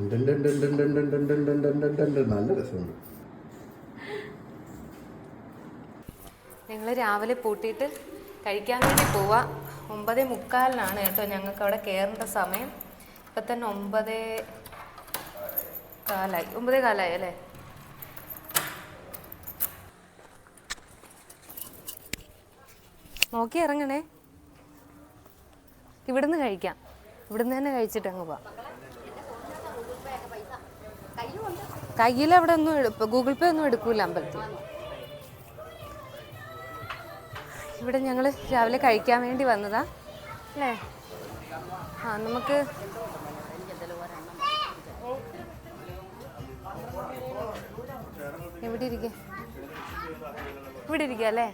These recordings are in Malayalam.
നല്ല രസമുണ്ട്. ഞങ്ങൾ രാവിലെ പൂട്ടിയിട്ട് കഴിക്കാൻ വേണ്ടി പോവാ. 9:45 കേട്ടോ ഞങ്ങൾക്ക് അവിടെ കയറേണ്ട സമയം. ഇപ്പം തന്നെ 9:15 അല്ലേ? നോക്കി ഇറങ്ങണേ. ഇവിടുന്ന് കഴിക്കാം, ഇവിടുന്ന് തന്നെ കഴിച്ചിട്ട് അങ്ങ് പോവാം. കയ്യിൽ അവിടെ ഒന്നും ഗൂഗിൾ പേ ഒന്നും എടുക്കൂല അമ്പലത്തിൽ. ഇവിടെ ഞങ്ങൾ രാവിലെ കഴിക്കാൻ വേണ്ടി വന്നതാ അല്ലേ? നമുക്ക് ഇവിടെ ഇരിക്കാം അല്ലേ?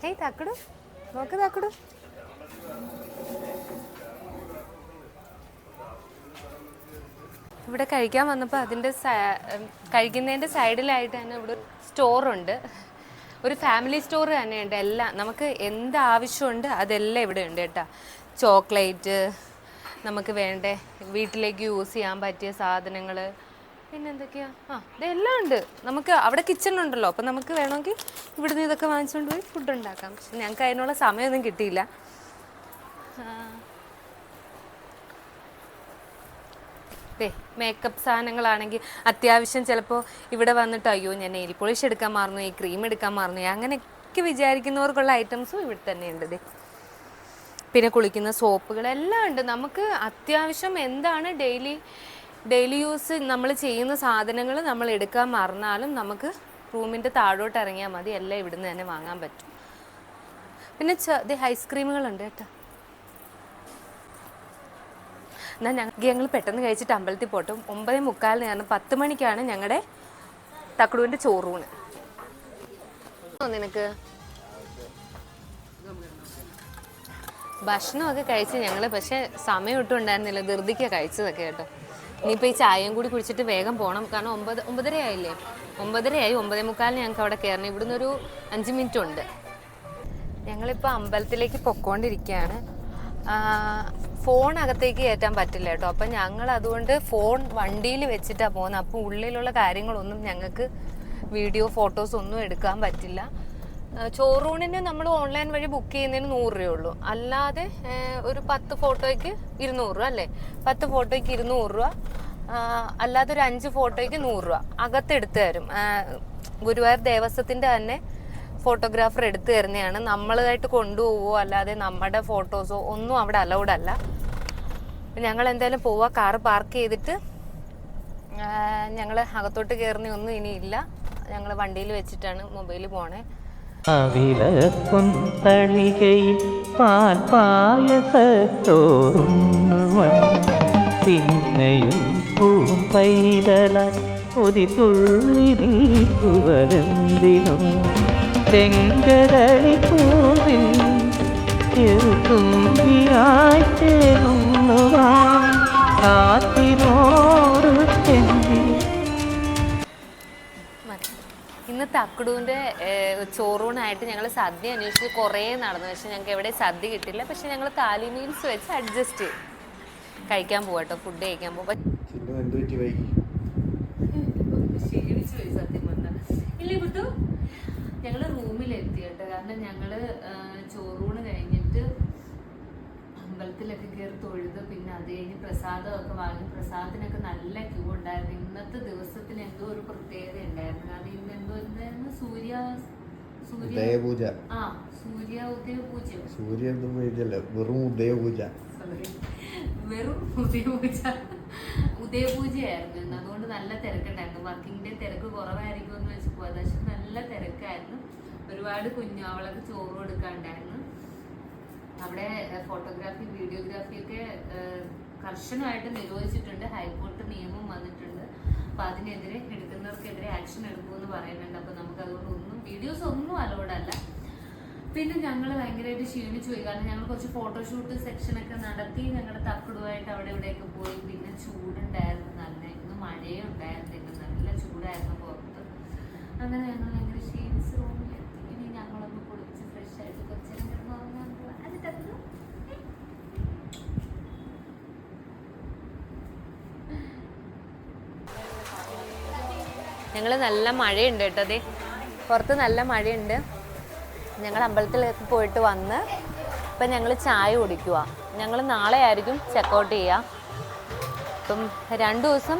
ഏയ് തക്കടു, നോക്ക് തക്കടു. ഇവിടെ കഴിക്കാൻ വന്നപ്പോൾ അതിൻ്റെ കഴിക്കുന്നതിൻ്റെ സൈഡിലായിട്ട് തന്നെ ഇവിടെ സ്റ്റോറുണ്ട്. ഒരു ഫാമിലി സ്റ്റോർ തന്നെയുണ്ട്. എല്ലാം നമുക്ക് എന്ത് ആവശ്യമുണ്ട് അതെല്ലാം ഇവിടെ ഉണ്ട് കേട്ടോ. ചോക്ലേറ്റ്, നമുക്ക് വേണ്ട വീട്ടിലേക്ക് യൂസ് ചെയ്യാൻ പറ്റിയ സാധനങ്ങൾ, പിന്നെ എന്തൊക്കെയാ, ഇതെല്ലാം ഉണ്ട്. നമുക്ക് അവിടെ കിച്ചൺ ഉണ്ടല്ലോ, അപ്പം നമുക്ക് വേണമെങ്കിൽ ഇവിടുന്ന് ഇതൊക്കെ വാങ്ങിച്ചുകൊണ്ട് പോയി ഫുഡ് ഉണ്ടാക്കാം. പക്ഷെ ഞങ്ങൾക്ക് അതിനുള്ള സമയമൊന്നും കിട്ടിയില്ല. മേക്കപ്പ് സാധനങ്ങളാണെങ്കിൽ അത്യാവശ്യം ചിലപ്പോൾ ഇവിടെ വന്നിട്ട് അയ്യോ ഞാൻ നെയിൽ പോളിഷ് എടുക്കാൻ മറന്നു, ഈ ക്രീം എടുക്കാൻ മറന്നു, അങ്ങനെയൊക്കെ വിചാരിക്കുന്നവർക്കുള്ള ഐറ്റംസും ഇവിടെ തന്നെയുണ്ട്. പിന്നെ കുളിക്കുന്ന സോപ്പുകളെല്ലാം ഉണ്ട്. നമുക്ക് അത്യാവശ്യം എന്താണ് ഡെയിലി യൂസ് നമ്മൾ ചെയ്യുന്ന സാധനങ്ങൾ നമ്മൾ എടുക്കാൻ മറന്നാലും നമുക്ക് റൂമിൻ്റെ താഴോട്ട് ഇറങ്ങിയാൽ മതി, എല്ലാം ഇവിടുന്ന് തന്നെ വാങ്ങാൻ പറ്റും. പിന്നെ ഐസ്ക്രീമുകളുണ്ട് കേട്ടോ. എന്നാൽ ഞങ്ങൾ പെട്ടെന്ന് കഴിച്ചിട്ട് അമ്പലത്തിൽ പോട്ടും. 9:45 10 മണിക്കാണ് ഞങ്ങളുടെ തക്കടുവിൻ്റെ ചോറൂണ്. നിനക്ക് ഭക്ഷണമൊക്കെ കഴിച്ച് ഞങ്ങൾ, പക്ഷേ സമയം ഒട്ടും ഉണ്ടായിരുന്നില്ല, ധൃതിക്കാണ് കഴിച്ചതൊക്കെ കേട്ടോ. ഇനിയിപ്പോൾ ഈ ചായയും കൂടി കുടിച്ചിട്ട് വേഗം പോകണം. കാരണം 9:30 ആയില്ലേ? 9:30 9:45 ഞങ്ങൾക്ക് അവിടെ കയറണം. ഇവിടുന്ന് ഒരു 5 മിനിറ്റ് ഉണ്ട്. ഞങ്ങളിപ്പോൾ അമ്പലത്തിലേക്ക് പൊക്കോണ്ടിരിക്കുകയാണ്. ഫോൺ അകത്തേക്ക് കയറ്റാൻ പറ്റില്ല കേട്ടോ. അപ്പം ഞങ്ങൾ അതുകൊണ്ട് ഫോൺ വണ്ടിയിൽ വെച്ചിട്ടാണ് പോകുന്നത്. അപ്പോൾ ഉള്ളിലുള്ള കാര്യങ്ങളൊന്നും ഞങ്ങൾക്ക് വീഡിയോ ഫോട്ടോസ് ഒന്നും എടുക്കാൻ പറ്റില്ല. ചോറൂണിന് നമ്മൾ ഓൺലൈൻ വഴി ബുക്ക് ചെയ്യുന്നതിന് 100 രൂപയുള്ളൂ. അല്ലാതെ ഒരു 10 ഫോട്ടോയ്ക്ക് 200 രൂപ അല്ലേ? 10 ഫോട്ടോയ്ക്ക് 200 രൂപ, അല്ലാതെ ഒരു 5 ഫോട്ടോയ്ക്ക് 100 രൂപ അകത്തെടുത്ത് തരും. ഗുരുവായൂർ ദേവസ്വത്തിൻ്റെ തന്നെ ഫോട്ടോഗ്രാഫർ എടുത്തു തരുന്നതാണ്. നമ്മളായിട്ട് കൊണ്ടുപോവോ അല്ലാതെ നമ്മുടെ ഫോട്ടോസോ ഒന്നും അവിടെ അലൗഡ് അല്ല. ഞങ്ങൾ എന്തായാലും പോവാ. കാറ് പാർക്ക് ചെയ്തിട്ട് ഞങ്ങൾ അകത്തോട്ട് കയറുന്നൊന്നും ഇനിയില്ല. ഞങ്ങൾ വണ്ടിയിൽ വെച്ചിട്ടാണ് മൊബൈൽ പോണേ. പിന്നെയും ചെങ്കരളിപ്പൂവിൽ ചെറുതുമ്പിയായി ചേരുന്നുവാൻ കാത്തിനോട് ചെന്തി. ഇന്ന് തക്കടൂൻ്റെ ചോറൂണായിട്ട് ഞങ്ങൾ സദ്യ അന്വേഷിച്ച് കുറേ നടന്നു. പക്ഷെ ഞങ്ങൾക്ക് എവിടെ സദ്യ കിട്ടില്ല. പക്ഷെ ഞങ്ങൾ താലി മീൽസ് വെച്ച് അഡ്ജസ്റ്റ് ചെയ്യും. കഴിക്കാൻ പോവാട്ടോ, ഫുഡ് കഴിക്കാൻ പോവാം. ക്ഷീണിച്ചു പോയി സത്യം പറഞ്ഞാൽ. ഇല്ലേ കുട്ടു? ഞങ്ങൾ റൂമിലെത്തി കേട്ടോ. കാരണം ഞങ്ങൾ ചോറൂണ് കഴിഞ്ഞിട്ട് അമ്പലത്തിലൊക്കെ കയറി തൊഴുത് പിന്നെ അത് കഴിഞ്ഞ് പ്രസാദമൊക്കെ വാങ്ങി. പ്രസാദത്തിനൊക്കെ നല്ല ക്യൂ ഉണ്ടായിരുന്നു. ഇന്നത്തെ ദിവസത്തിന് എന്തോ ഒരു പ്രത്യേകത ഉണ്ടായിരുന്നു. കാരണം ഇന്ന് എന്തോ എന്തായിരുന്നു? ഉദയപൂജ. വെറും ഉദയപൂജ. ഉദയപൂജയായിരുന്നു. അതുകൊണ്ട് നല്ല തിരക്കുണ്ടായിരുന്നു. വർക്കിംഗ് ഡേ തിരക്ക് കുറവായിരിക്കും എന്ന് വെച്ച് പോയത്. പക്ഷെ നല്ല തിരക്കായിരുന്നു. ഒരുപാട് കുഞ്ഞാവളൊക്കെ ചോറ് കൊടുക്കാണ്ടായിരുന്നു. അവിടെ ഫോട്ടോഗ്രാഫി വീഡിയോഗ്രാഫി ഒക്കെ കർശനമായിട്ട് നിരോധിച്ചിട്ടുണ്ട്. ഹൈക്കോടതി നിയമം വന്നിട്ടുണ്ട്. അപ്പം അതിനെതിരെ എടുക്കുന്നവർക്കെതിരെ ആക്ഷൻ എടുക്കുമെന്ന് പറയുന്നുണ്ട്. അപ്പം നമുക്ക് അതുകൊണ്ട് വീഡിയോസ് ഒന്നും അലോഡല്ല. പിന്നെ ഞങ്ങൾ ഭയങ്കരമായിട്ട് ക്ഷീണിച്ചു പോയി. കാരണം ഞങ്ങൾ കുറച്ച് ഫോട്ടോഷൂട്ട് സെക്ഷനൊക്കെ നടത്തി. ഞങ്ങളുടെ തക്കടുമായിട്ട് അവിടെ ഇവിടെയൊക്കെ പോയി. പിന്നെ ചൂടുണ്ടായിരുന്നു നല്ല. ഇന്ന് മഴയും ഉണ്ടായിരുന്നില്ല, നല്ല ചൂടായിരുന്നു പുറത്ത്. അങ്ങനെ ഞങ്ങൾ ഭയങ്കര ക്ഷീണിച്ച് റൂമിലെത്തി. ഇനി ഞങ്ങളൊന്ന് കുളിച്ച് ഫ്രഷ് ആയിട്ട് കുറച്ച് നേരം കിടന്ന് ഉറങ്ങാൻ പോവാം. അത് തക്കടു ഞങ്ങൾ നല്ല മഴയുണ്ട് കേട്ടോ. അതെ, പുറത്ത് നല്ല മഴയുണ്ട്. ഞങ്ങൾ അമ്പലത്തിലേക്ക് പോയിട്ട് വന്ന് ഇപ്പം ഞങ്ങൾ ചായ കുടിക്കുക. ഞങ്ങൾ നാളെ ആയിരിക്കും ചെക്കൗട്ട് ചെയ്യുക. അപ്പം 2 ദിവസം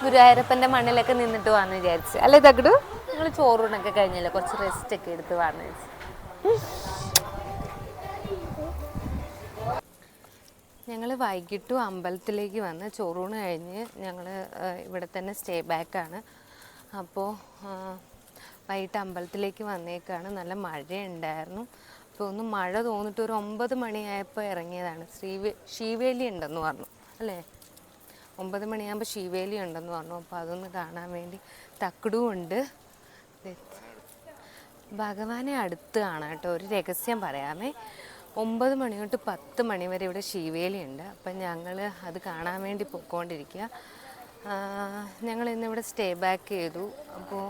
ഗുരുവായൂരപ്പൻ്റെ മണ്ണിലൊക്കെ നിന്നിട്ട് വന്ന് വിചാരിച്ച്. അല്ലേ തകടു? ഞങ്ങൾ ചോറൂണൊക്കെ കഴിഞ്ഞില്ല, കുറച്ച് റെസ്റ്റ് ഒക്കെ എടുത്ത് വന്ന് വിചാരിച്ചു. ഞങ്ങൾ വൈകിട്ടും അമ്പലത്തിലേക്ക് വന്ന് ചോറൂണ് കഴിഞ്ഞ് ഞങ്ങൾ ഇവിടെ തന്നെ സ്റ്റേ ബാക്കാണ്. അപ്പോൾ വൈകിട്ട് അമ്പലത്തിലേക്ക് വന്നേക്കാണ്. നല്ല മഴയുണ്ടായിരുന്നു. അപ്പോൾ ഒന്ന് മഴ തോന്നിട്ട് ഒരു 9 മണിയായപ്പോൾ ഇറങ്ങിയതാണ്. ശീവേലി ഉണ്ടെന്ന് പറഞ്ഞു അല്ലേ? 9 മണിയാകുമ്പോൾ ശീവേലി ഉണ്ടെന്ന് പറഞ്ഞു. അപ്പോൾ അതൊന്ന് കാണാൻ വേണ്ടി തക്കടും ഉണ്ട്. ഭഗവാനെ അടുത്ത് കാണാം കേട്ടോ. ഒരു രഹസ്യം പറയാമേ. 9 മണി തൊട്ട് 10 മണി വരെ ഇവിടെ ശീവേലി ഉണ്ട്. അപ്പം ഞങ്ങൾ അത് കാണാൻ വേണ്ടി പോയിക്കൊണ്ടിരിക്കുക. ഞങ്ങൾ ഇന്നിവിടെ സ്റ്റേ ബാക്ക് ചെയ്തു. അപ്പോൾ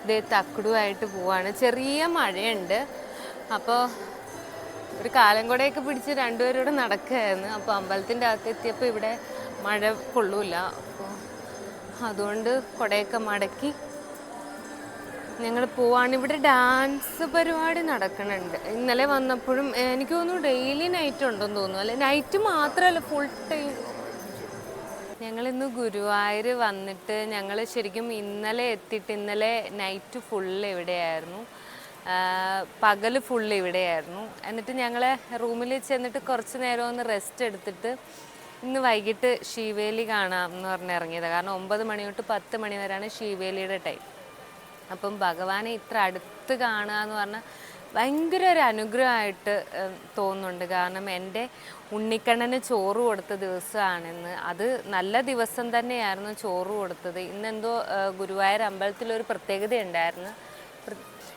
ഇതേ തക്കടുമായിട്ട് പോവാണ്. ചെറിയ മഴയുണ്ട്. അപ്പോൾ ഒരു കാലം കൂടെയൊക്കെ പിടിച്ച് രണ്ടുപേരും ഇവിടെ നടക്കുകയായിരുന്നു. അപ്പോൾ അമ്പലത്തിൻ്റെ അകത്ത് എത്തിയപ്പോൾ ഇവിടെ മഴ കൊള്ളൂല. അപ്പോൾ അതുകൊണ്ട് കുടയൊക്കെ മടക്കി ഞങ്ങൾ പോവാണ്. ഇവിടെ ഡാൻസ് പരിപാടി നടക്കുന്നുണ്ട്. ഇന്നലെ വന്നപ്പോഴും എനിക്ക് തോന്നുന്നു ഡെയിലി നൈറ്റ് ഉണ്ടെന്ന് തോന്നുന്നു. അല്ലെ, നൈറ്റ് മാത്രമല്ല, ഫുൾ ടൈം. ഞങ്ങളിന്ന് ഗുരുവായൂർ വന്നിട്ട് ഞങ്ങൾ ശരിക്കും ഇന്നലെ എത്തിയിട്ട് ഇന്നലെ നൈറ്റ് ഫുള്ള് ഇവിടെയായിരുന്നു, പകൽ ഫുള്ള് ഇവിടെയായിരുന്നു. എന്നിട്ട് ഞങ്ങൾ റൂമിൽ ചെന്നിട്ട് കുറച്ച് നേരം ഒന്ന് റെസ്റ്റ് എടുത്തിട്ട് ഇന്ന് വൈകിട്ട് ശീവേലി കാണാം എന്ന് പറഞ്ഞ് ഇറങ്ങിയത്. കാരണം 9 മണി തൊട്ട് 10 മണി വരെയാണ് ശീവേലിയുടെ ടൈം. അപ്പം ഭഗവാനെ ഇത്ര അടുത്ത് കാണുക എന്ന് പറഞ്ഞാൽ ഭയങ്കര ഒരു അനുഗ്രഹമായിട്ട് തോന്നുന്നുണ്ട്. കാരണം എൻ്റെ ഉണ്ണിക്കണ്ണന് ചോറ് കൊടുത്ത ദിവസമാണിന്ന്. അത് നല്ല ദിവസം തന്നെയായിരുന്നു ചോറ് കൊടുത്തത്. ഇന്നെന്തോ ഗുരുവായൂർ അമ്പലത്തിലൊരു പ്രത്യേകത ഉണ്ടായിരുന്നു.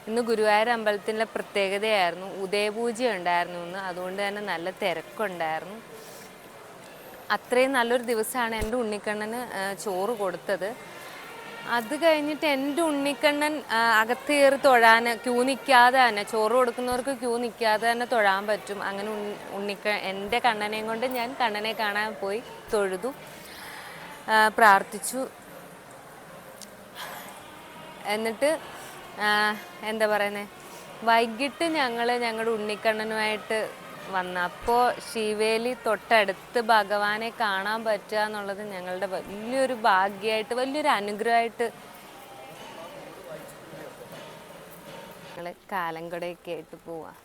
ഇന്ന് ഗുരുവായൂർ അമ്പലത്തിലെ പ്രത്യേകതയായിരുന്നു, ഉദയപൂജ ഉണ്ടായിരുന്നു ഇന്ന്. അതുകൊണ്ട് തന്നെ നല്ല തിരക്കുണ്ടായിരുന്നു. അത്രയും നല്ലൊരു ദിവസമാണ് എൻ്റെ ഉണ്ണിക്കണ്ണന് ചോറ് കൊടുത്തത്. അത് കഴിഞ്ഞിട്ട് എൻ്റെ ഉണ്ണിക്കണ്ണൻ അകത്ത് കയറി തൊഴാൻ ക്യൂ നിൽക്കാതെ തന്നെ, ചോറ് കൊടുക്കുന്നവർക്ക് ക്യൂ നിൽക്കാതെ തന്നെ തൊഴാൻ പറ്റും. അങ്ങനെ എൻ്റെ കണ്ണനെയും കൊണ്ട് ഞാൻ കണ്ണനെ കാണാൻ പോയി, തൊഴുതു, പ്രാർത്ഥിച്ചു. എന്നിട്ട് എന്താ പറയുന്നത്, വൈകിട്ട് ഞങ്ങളുടെ ഉണ്ണിക്കണ്ണനുമായിട്ട് വന്നപ്പോൾ ശിവേലി തൊട്ടടുത്ത് ഭഗവാനെ കാണാൻ പറ്റുക എന്നുള്ളത് ഞങ്ങളുടെ വലിയൊരു ഭാഗ്യമായിട്ട്, വലിയൊരു അനുഗ്രഹമായിട്ട് ഞങ്ങൾ കാലങ്കടയൊക്കെ ആയിട്ട് പോവാം.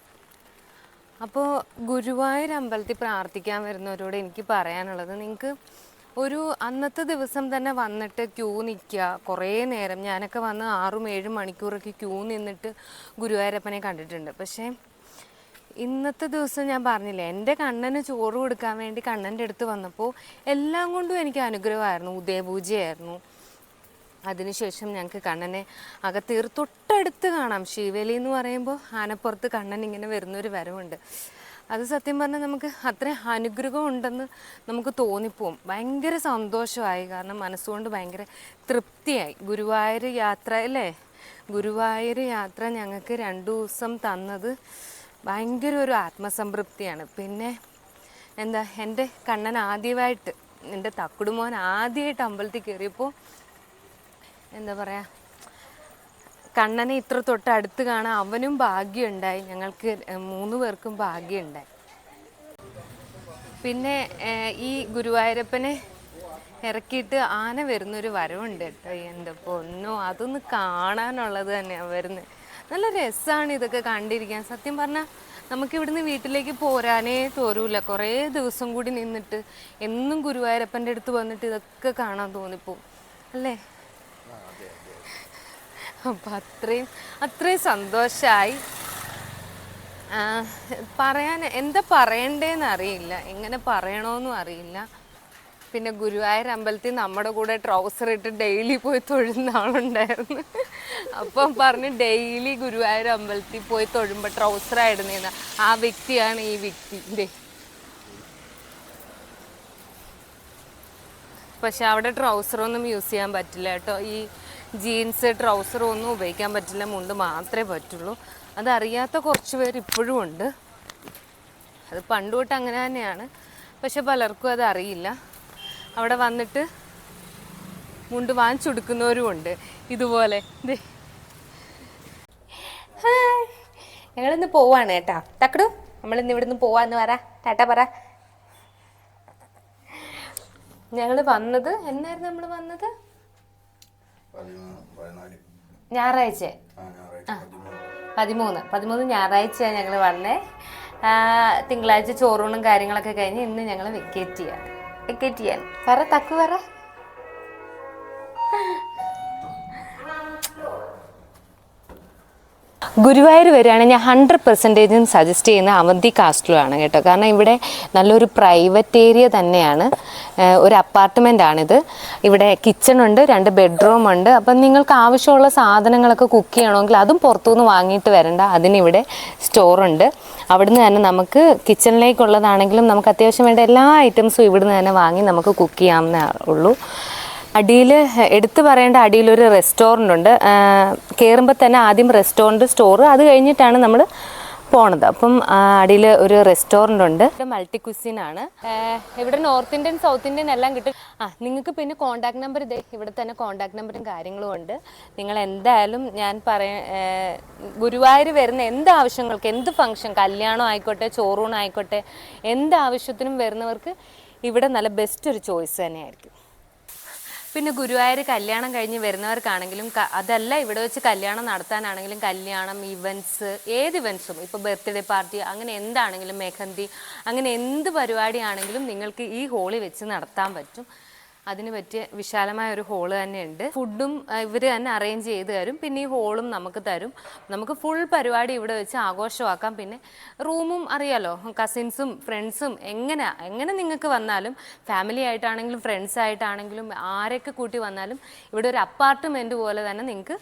അപ്പോൾ ഗുരുവായൂർ അമ്പലത്തിൽ പ്രാർത്ഥിക്കാൻ വരുന്നവരോട് എനിക്ക് പറയാനുള്ളത്, നിങ്ങൾക്ക് ഒരു അന്നത്തെ ദിവസം തന്നെ വന്നിട്ട് ക്യൂ നിൽക്കുക കുറേ നേരം. ഞാനൊക്കെ വന്ന് 6-7 മണിക്കൂറൊക്കെ ക്യൂ നിന്നിട്ട് ഗുരുവായൂരപ്പനെ കണ്ടിട്ടുണ്ട്. പക്ഷേ ഇന്നത്തെ ദിവസം ഞാൻ പറഞ്ഞില്ലേ, എൻ്റെ കണ്ണന് ചോറ് കൊടുക്കാൻ വേണ്ടി കണ്ണൻ്റെ അടുത്ത് വന്നപ്പോൾ എല്ലാം കൊണ്ടും എനിക്ക് അനുഗ്രഹമായിരുന്നു. ഉദയപൂജയായിരുന്നു. അതിനുശേഷം ഞങ്ങൾക്ക് കണ്ണനെ അകത്തേറി തൊട്ടടുത്ത് കാണാം. ശിവേലി എന്ന് പറയുമ്പോൾ ആനപ്പുറത്ത് കണ്ണൻ ഇങ്ങനെ വരുന്നൊരു വരവുണ്ട്. അത് സത്യം പറഞ്ഞാൽ നമുക്ക് അത്രയും അനുഗ്രഹം ഉണ്ടെന്ന് നമുക്ക് തോന്നിപ്പോവും. ഭയങ്കര സന്തോഷമായി. കാരണം മനസ്സുകൊണ്ട് ഭയങ്കര തൃപ്തിയായി. ഗുരുവായൂർ യാത്ര അല്ലേ, ഗുരുവായൂർ യാത്ര ഞങ്ങൾക്ക് 2 ദിവസം തന്നത് ഭയങ്കര ഒരു ആത്മസംതൃപ്തിയാണ്. പിന്നെ എന്താ, എൻ്റെ കണ്ണൻ ആദ്യമായിട്ട്, എൻ്റെ തക്കുടുമോൻ ആദ്യമായിട്ട് അമ്പലത്തിൽ കയറിയപ്പോൾ എന്താ പറയുക, കണ്ണനെ ഇത്ര തൊട്ട് അടുത്ത് കാണാൻ അവനും ഭാഗ്യമുണ്ടായി. ഞങ്ങൾക്ക് 3 പേർക്കും ഭാഗ്യമുണ്ടായി. പിന്നെ ഈ ഗുരുവായൂരപ്പനെ ഇറക്കിയിട്ട് ആന വരുന്നൊരു വരവുണ്ട് കേട്ടോ. എൻ്റെ പൊന്നോ, അതൊന്ന് കാണാനുള്ളത് തന്നെയാണ് വരുന്നത്. നല്ല രസമാണ് ഇതൊക്കെ കണ്ടിരിക്കാൻ. സത്യം പറഞ്ഞാൽ നമുക്കിവിടുന്ന് വീട്ടിലേക്ക് പോരാനേ തോരൂല. കുറേ ദിവസം കൂടി നിന്നിട്ട് എന്നും ഗുരുവായൂരപ്പൻ്റെ അടുത്ത് വന്നിട്ട് ഇതൊക്കെ കാണാൻ തോന്നിപ്പോവും അല്ലേ? അപ്പം അത്രയും സന്തോഷമായി. പറയാൻ എന്താ പറയണ്ടേന്ന് അറിയില്ല, എങ്ങനെ പറയണമെന്നും അറിയില്ല. പിന്നെ ഗുരുവായൂർ അമ്പലത്തിൽ നമ്മുടെ കൂടെ ട്രൗസർ ഇട്ട് ഡെയിലി പോയി തൊഴുന്ന ആളുണ്ടായിരുന്നു. അപ്പം പറഞ്ഞ് ഡെയിലി ഗുരുവായൂർ അമ്പലത്തിൽ പോയി തൊഴുമ്പോൾ ട്രൗസറായിടുന്ന ആ വ്യക്തിയാണ് ഈ വ്യക്തി. പക്ഷെ അവിടെ ട്രൗസറൊന്നും യൂസ് ചെയ്യാൻ പറ്റില്ല കേട്ടോ. ഈ ജീൻസ് ട്രൗസറും ഒന്നും ഉപയോഗിക്കാൻ പറ്റില്ല, മുണ്ട് മാത്രമേ പറ്റുള്ളൂ. അതറിയാത്ത കുറച്ച് പേര് ഇപ്പോഴും ഉണ്ട്. അത് പണ്ട് തൊട്ട് അങ്ങനെ തന്നെയാണ്. പക്ഷെ പലർക്കും അത് അറിയില്ല. അവിടെ വന്നിട്ട് മുണ്ട് വാങ്ങിച്ചെടുക്കുന്നവരും ഉണ്ട് ഇതുപോലെ. ഞങ്ങളിന്ന് പോവാണ് കേട്ടാ. തക്കടു നമ്മളിന്ന് ഇവിടുന്ന് പോവാന്ന് പറ, ടാറ്റ പറ. ഞങ്ങൾ വന്നത് എന്നായിരുന്നു? നമ്മൾ വന്നത് ഞായറാഴ്ച. 13 ഞായറാഴ്ചയാണ് ഞങ്ങൾ വന്നേ. തിങ്കളാഴ്ച ചോറൂണും കാര്യങ്ങളൊക്കെ കഴിഞ്ഞ് ഇന്ന് ഞങ്ങൾ വെക്കേറ്റ് ചെയ്യാൻ പറ. തക്കു പറ. ഗുരുവായൂർ വരികയാണെങ്കിൽ ഞാൻ 100% സജസ്റ്റ് ചെയ്യുന്ന അവന്തി കാസ്റ്റിലാണ് കേട്ടോ. കാരണം ഇവിടെ നല്ലൊരു പ്രൈവറ്റ് ഏരിയ തന്നെയാണ്. ഒരു അപ്പാർട്ട്മെൻ്റ് ആണിത്. ഇവിടെ കിച്ചണുണ്ട്, 2 ബെഡ്റൂം ഉണ്ട്. അപ്പം നിങ്ങൾക്ക് ആവശ്യമുള്ള സാധനങ്ങളൊക്കെ കുക്ക് ചെയ്യണമെങ്കിൽ അതും പുറത്തുനിന്ന് വാങ്ങിയിട്ട് വരണ്ട. അതിനിവിടെ സ്റ്റോറുണ്ട്. അവിടുന്ന് തന്നെ നമുക്ക് കിച്ചണിലേക്കുള്ളതാണെങ്കിലും നമുക്ക് അത്യാവശ്യം വേണ്ട എല്ലാ ഐറ്റംസും ഇവിടുന്ന് തന്നെ വാങ്ങി നമുക്ക് കുക്ക് ചെയ്യാവുന്നേ ഉള്ളൂ. അടിയിൽ എടുത്തു പറയേണ്ട, അടിയിലൊരു റെസ്റ്റോറൻ്റ് ഉണ്ട്. കയറുമ്പോൾ തന്നെ ആദ്യം റെസ്റ്റോറൻറ്റ്, സ്റ്റോറ്, അത് കഴിഞ്ഞിട്ടാണ് നമ്മൾ പോണത്. അപ്പം അടിയിൽ ഒരു റെസ്റ്റോറൻ്റ് ഉണ്ട്. ഇവിടെ മൾട്ടി ക്വിസിനാണ്. ഇവിടെ നോർത്ത് ഇന്ത്യൻ, സൗത്ത് ഇന്ത്യൻ എല്ലാം കിട്ടും. നിങ്ങൾക്ക് പിന്നെ കോൺടാക്ട് നമ്പർ ഇവിടെ തന്നെ കോൺടാക്ട് നമ്പറും കാര്യങ്ങളും ഉണ്ട്. നിങ്ങൾ എന്തായാലും ഞാൻ ഗുരുവായൂർ വരുന്ന എന്ത് ആവശ്യങ്ങൾക്ക്, എന്ത് ഫംഗ്ഷൻ, കല്യാണം ആയിക്കോട്ടെ, ചോറൂണ് ആയിക്കോട്ടെ, എന്ത് ആവശ്യത്തിനും വരുന്നവർക്ക് ഇവിടെ നല്ല ബെസ്റ്റ് ഒരു ചോയ്സ് തന്നെയായിരിക്കും. പിന്നെ ഗുരുവായൂർ കല്യാണം കഴിഞ്ഞ് വരുന്നവർക്കാണെങ്കിലും അതല്ല ഇവിടെ വെച്ച് കല്യാണം നടത്താനാണെങ്കിലും കല്യാണം, ഇവൻറ്റ്സ്, ഏത് ഇവൻറ്റ്സും, ഇപ്പോൾ ബർത്ത്ഡേ പാർട്ടി, അങ്ങനെ എന്താണെങ്കിലും, മെഹന്തി, അങ്ങനെ എന്ത് പരിപാടിയാണെങ്കിലും നിങ്ങൾക്ക് ഈ ഹോളിൽ വെച്ച് നടത്താൻ പറ്റും. അതിന് പറ്റിയ വിശാലമായ ഒരു ഹോള് തന്നെയുണ്ട്. ഫുഡും ഇവർ തന്നെ അറേഞ്ച് ചെയ്ത് തരും. പിന്നെ ഈ ഹോളും നമുക്ക് തരും. നമുക്ക് ഫുൾ പരിപാടി ഇവിടെ വെച്ച് ആഘോഷമാക്കാം. പിന്നെ റൂമും അറിയാലോ, കസിൻസും ഫ്രണ്ട്സും എങ്ങനെ നിങ്ങൾക്ക് വന്നാലും, ഫാമിലി ആയിട്ടാണെങ്കിലും ഫ്രണ്ട്സ് ആയിട്ടാണെങ്കിലും ആരൊക്കെ കൂട്ടി വന്നാലും ഇവിടെ ഒരു അപ്പാർട്ട്മെൻറ്റ് പോലെ തന്നെ നിങ്ങൾക്ക്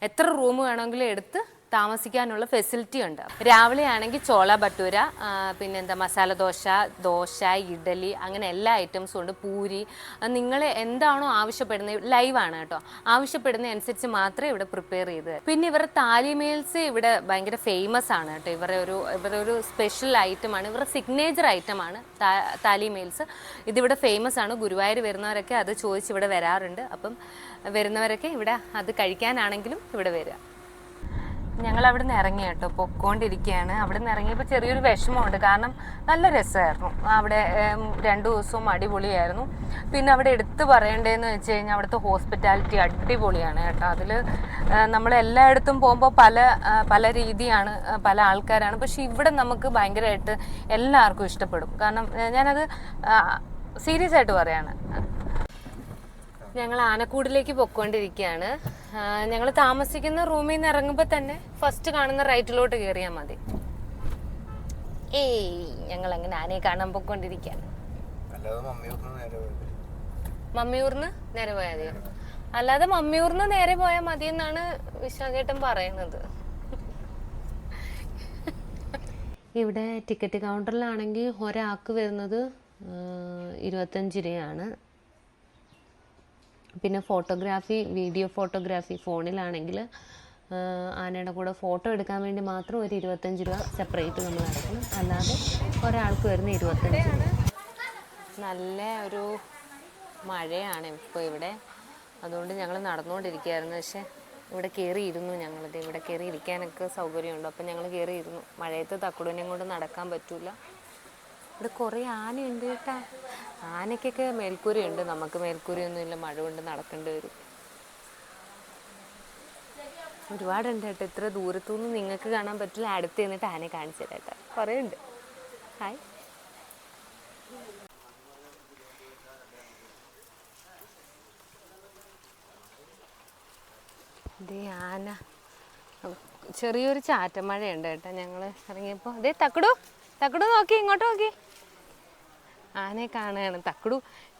എത്ര റൂം വേണമെങ്കിലും എടുത്ത് താമസിക്കാനുള്ള ഫെസിലിറ്റി ഉണ്ട്. രാവിലെ ആണെങ്കിൽ ചോള ഭട്ടൂര, പിന്നെന്താ മസാല ദോശ, ഇഡലി, അങ്ങനെ എല്ലാ ഐറ്റംസും ഉണ്ട്. പൂരി, നിങ്ങൾ എന്താണോ ആവശ്യപ്പെടുന്നത്, ലൈവാണ് കേട്ടോ, ആവശ്യപ്പെടുന്ന അനുസരിച്ച് മാത്രമേ ഇവിടെ പ്രിപ്പയർ ചെയ്ത് തരും. പിന്നെ ഇവരുടെ താലി മീൽസ് ഇവിടെ ഭയങ്കര ഫേമസ് ആണ് കേട്ടോ. ഇവരുടെ ഒരു സ്പെഷ്യൽ ഐറ്റമാണ്, ഇവരുടെ സിഗ്നേച്ചർ ഐറ്റമാണ് താലി മീൽസ്. ഇതിവിടെ ഫേമസ് ആണ്. ഗുരുവായൂർ വരുന്നവരൊക്കെ അത് ചോദിച്ച് ഇവിടെ വരാറുണ്ട്. അപ്പം വരുന്നവരൊക്കെ ഇവിടെ അത് കഴിക്കാനാണെങ്കിലും ഇവിടെ വരിക. ഞങ്ങൾ അവിടെ നിന്ന് ഇറങ്ങി കേട്ടോ, പൊക്കോണ്ടിരിക്കുകയാണ്. അവിടെ നിന്ന് ഇറങ്ങിയപ്പോൾ ചെറിയൊരു വിഷമമുണ്ട്. കാരണം നല്ല രസമായിരുന്നു അവിടെ. 2 ദിവസവും അടിപൊളിയായിരുന്നു. പിന്നെ അവിടെ എടുത്തു പറയേണ്ടതെന്ന് വെച്ച് കഴിഞ്ഞാൽ അവിടുത്തെ ഹോസ്പിറ്റാലിറ്റി അടിപൊളിയാണ് കേട്ടോ. അതിൽ നമ്മൾ എല്ലായിടത്തും പോകുമ്പോൾ പല രീതിയാണ്, പല ആൾക്കാരാണ്. പക്ഷെ ഇവിടെ നമുക്ക് ഭയങ്കരമായിട്ട് എല്ലാവർക്കും ഇഷ്ടപ്പെടും. കാരണം ഞാനത് സീരിയസ് ആയിട്ട് പറയാണ്. ഞങ്ങൾ ആനക്കൂടിലേക്ക് പൊയ്ക്കൊണ്ടിരിക്കുകയാണ്. ഞങ്ങൾ താമസിക്കുന്ന റൂമിൽ നിന്ന് ഇറങ്ങുമ്പോൾ തന്നെ ഫസ്റ്റ് കാണുന്ന റൈറ്റിലോട്ട് കയറിയാൽ മതി. ഞങ്ങൾ അങ്ങനെ ആനയെ കാണാൻ പൊയ്ക്കൊണ്ടിരിക്കുകയാണ്. മമ്മിയൂർന്ന് നേരെ പോയാൽ മതി. അല്ലാതെ മമ്മിയൂർന്ന് നേരെ പോയാൽ മതി എന്നാണ് വിശാഖേട്ടൻ പറയുന്നത്. ഇവിടെ ടിക്കറ്റ് കൗണ്ടറിലാണെങ്കിൽ ഒരാൾക്ക് വരുന്നത് 25 രൂപയാണ്. പിന്നെ ഫോട്ടോഗ്രാഫി, വീഡിയോ ഫോട്ടോഗ്രാഫി ഫോണിലാണെങ്കിൽ ആനയുടെ കൂടെ ഫോട്ടോ എടുക്കാൻ വേണ്ടി മാത്രം ഒരു 25 രൂപ സെപ്പറേറ്റ് നമ്മൾ അടയ്ക്കണം. അല്ലാതെ ഒരാൾക്ക് വരുന്ന 25 രൂപ. നല്ല ഒരു മഴയാണ് ഇപ്പോൾ ഇവിടെ. അതുകൊണ്ട് ഞങ്ങൾ നടന്നുകൊണ്ടിരിക്കുകയായിരുന്നു. പക്ഷേ ഇവിടെ കയറിയിരുന്നു. ഞങ്ങളിത് ഇവിടെ കയറി ഇരിക്കാനൊക്കെ സൗകര്യമുണ്ട്. അപ്പം ഞങ്ങൾ കയറിയിരുന്നു. മഴയത്ത് തക്കുടനെയും കൊണ്ട് നടക്കാൻ പറ്റില്ല. ഇവിടെ കുറേ ആനയുണ്ട് കേട്ടാ. ആനയ്ക്കൊക്കെ മേൽക്കൂരയുണ്ട്, നമുക്ക് മേൽക്കൂരയൊന്നുമില്ല. മഴ കൊണ്ട് നടക്കേണ്ടി വരും. ഒരുപാടുണ്ട് കേട്ടോ. ഇത്ര ദൂരത്തുനിന്ന് നിങ്ങൾക്ക് കാണാൻ പറ്റില്ല. അടുത്ത് നിന്നിട്ട് ആനയെ കാണിച്ചു തരാം കേട്ടോ. കുറേ ഉണ്ട്. ഹായ്. ഇതേ ആന, ചെറിയൊരു ചാറ്റമഴയുണ്ട് കേട്ടോ. ഞങ്ങൾ ഇറങ്ങിയപ്പോൾ അതേ തക്കടു നോക്കി, ഇങ്ങോട്ട് നോക്കി. ആനയെ കാണുകയാണ്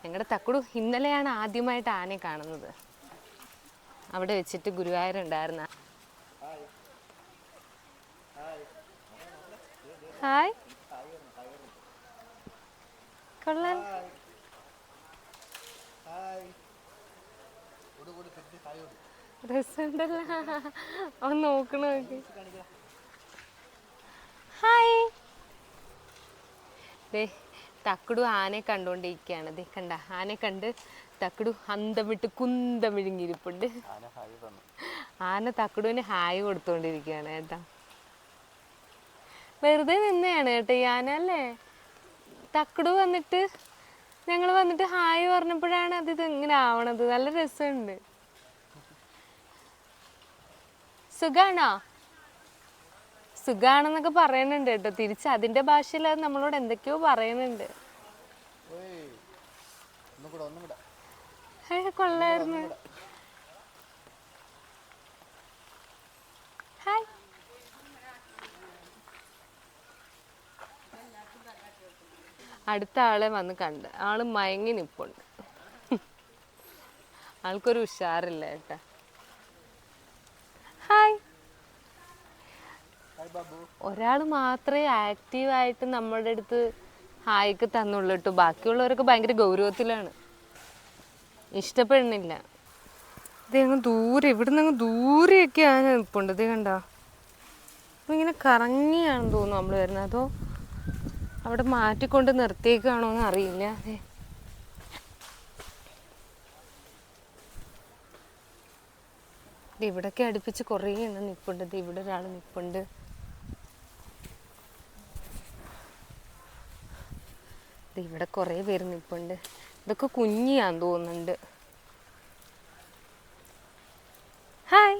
ഞങ്ങളുടെ തക്കടു ഇന്നലെയാണ് ആദ്യമായിട്ട് ആനയെ കാണുന്നത്. അവിടെ വെച്ചിട്ട് ഗുരുവായൂരുണ്ടായിരുന്ന. ഹായ്, കൊള്ളാൻ. രസമുണ്ടല്ലോ, ഒന്ന് നോക്കണ നോക്കി. ഹായ്. തക്കടു ആനയെ കണ്ടുകൊണ്ടിരിക്കുകയാണ്. ദേ കണ്ട ആനയെ കണ്ട് തക്കടു അന്തം വിട്ട് കുന്തം വിഴുങ്ങിയിരിപ്പുണ്ട്. ആന തക്കടുവിന് ഹായ് കൊടുത്തോണ്ടിരിക്കുകയാണ് കേട്ടോ. വെറുതെ നിന്നെയാണ് കേട്ടോ ഈ ആന അല്ലേ. തക്കടു വന്നിട്ട് ഞങ്ങൾ വന്നിട്ട് ഹായ് പറഞ്ഞപ്പോഴാണ് അത് ഇങ്ങനെ ആവണത്. നല്ല രസമുണ്ട്. സുഖാണോ? സുഖാണെന്നൊക്കെ പറയുന്നുണ്ട് കേട്ടോ. തിരിച്ച് അതിന്റെ ഭാഷയിൽ അത് നമ്മളോട് എന്തൊക്കെയോ പറയുന്നുണ്ട്. കൊള്ളായിരുന്നു. ഹായ്. അടുത്ത ആളെ വന്ന് കണ്ട് ആള് മയങ്ങി നിപ്പുണ്ട്. ആൾക്കൊരു ഉഷാറില്ല കേട്ടാ. ഹായ്. ഒരാൾ മാത്രമേ ആക്റ്റീവായിട്ട് നമ്മളുടെ അടുത്ത് ഹായ്ക്ക് തന്നുള്ളൂ കേട്ടോ. ബാക്കിയുള്ളവരൊക്കെ ഭയങ്കര ഗൗരവത്തിലാണ്, ഇഷ്ടപ്പെടുന്നില്ല. ഇത് അങ്ങ് ദൂരെ, ഇവിടുന്ന് അങ്ങ് ദൂരെയൊക്കെയാണ് നിൽപ്പുണ്ട്. ഇത് കണ്ടോ, ഇങ്ങനെ കറങ്ങിയാണെന്ന് തോന്നുന്നു നമ്മൾ വരുന്നത്. അതോ അവിടെ മാറ്റിക്കൊണ്ട് നിർത്തിയേക്കാണോ എന്ന് അറിയില്ല. അതെ, ഇവിടൊക്കെ അടുപ്പിച്ച് കുറേ എണ്ണം നിൽപ്പുണ്ട്. ഇവിടെ ഒരാൾ നിൽപ്പുണ്ട്. ഇവിടെ കുറേ പേര് നിൽപ്പുണ്ട്. ഇതൊക്കെ കുഞ്ഞിയാന്ന് തോന്നുന്നുണ്ട്. ഹായ്.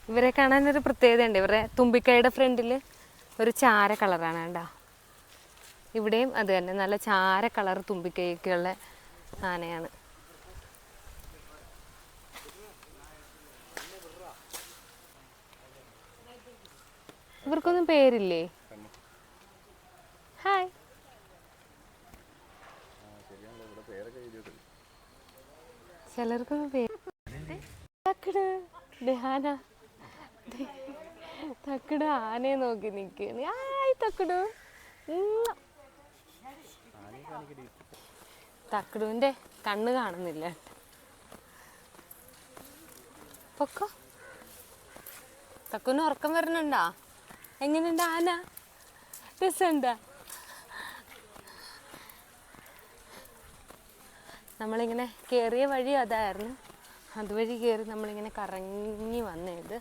ഇവരെ കാണാനൊരു പ്രത്യേകത ഉണ്ട്. ഇവരുടെ തുമ്പിക്കൈയുടെ ഫ്രണ്ടിൽ ഒരു ചാര കളറാണ് കേട്ടോ. ഇവിടെയും അത് തന്നെ, നല്ല ചാര കളർ തുമ്പിക്കൈയൊക്കെയുള്ള ആനയാണ്. ഇവർക്കൊന്നും പേരില്ലേ? ഹായ്. ചിലർക്കൊന്നും പേര്. തക്കട് ആനയെ നോക്കി നിൽക്കുകയാണ്. ഹായ് തക്കടു. തക്കടുവിന്റെ കണ്ണ് കാണുന്നില്ല. പൊക്കോ. തക്കുന് ഉറക്കം വരുന്നുണ്ടോ? എങ്ങനെയുണ്ട് ആന? രസമുണ്ടാ? നമ്മളിങ്ങനെ കയറിയ വഴി അതായിരുന്നു. അതുവഴി കയറി നമ്മളിങ്ങനെ കറങ്ങി വന്നത്.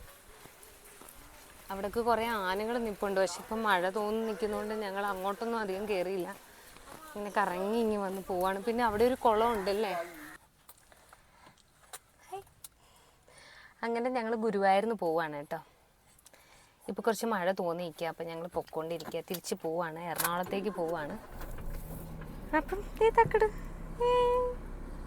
അവിടേക്ക് കുറേ ആനകൾ നിൽപ്പുണ്ട്. പക്ഷെ ഇപ്പം മഴ തോന്നി നിൽക്കുന്നതുകൊണ്ട് ഞങ്ങൾ അങ്ങോട്ടൊന്നും അധികം കയറിയില്ല. ഇങ്ങനെ കറങ്ങി ഇങ്ങി വന്ന് പോവാണ്. പിന്നെ അവിടെ ഒരു കുളം ഉണ്ടല്ലേ. അങ്ങനെ ഞങ്ങൾ ഗുരുവായൂരിന്ന് പോവാണ് കേട്ടോ. ഇപ്പോൾ കുറച്ച് മഴ തോന്നിയിരിക്കുക. അപ്പം ഞങ്ങൾ പൊക്കോണ്ടിരിക്കുക. തിരിച്ച് പോവാണ്, എറണാകുളത്തേക്ക് പോവാണ്. അപ്പം ഈ തക്കട്